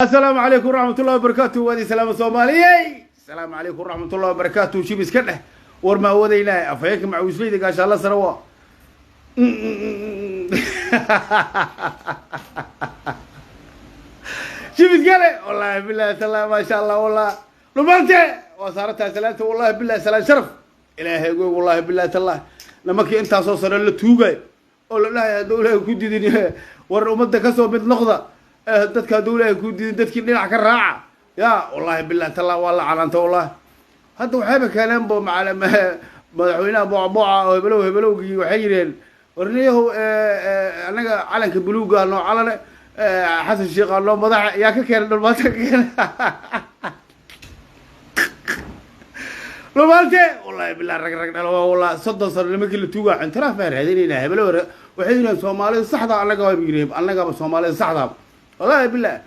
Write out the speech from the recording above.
السلام عليكم ورحمة الله وبركاته وادي سلام الصومالية. السلام عليكم ورحمة الله وبركاته. شو بيسكنه ورما هو ذينا أفهيك مع وسليدك إن شاء الله سروا. شو بيسكنه والله بالله سلام ما شاء الله والله لمانته وصارتها سلامته والله بالله سلام شرف إلهي يقول والله بالله تالله لما كي أنت صار له توجي ولا لا يا دولة كودي دنيا والأمة كسر بنت نقطة dadka dawladda ku diiday dadkii dhinac ka raaca ya wallahi billahi talla wala calanta wallahi hadda waxayba keeneen bo madaxweynaha booca hebelowgii waxay yireen warniyahu anaga calanka buluuga noo calane xasan sheekh noo madax yaa ka keenay dhulmaanta ka keenay lumaante wallahi billahi rag dhalo wallahi soddon sano nimankii la tuuga intiraaf baa raadinayna hebelow waxay yireen Soomaalida saxda anaga waa yireen anaga Soomaalida saxda والله بالله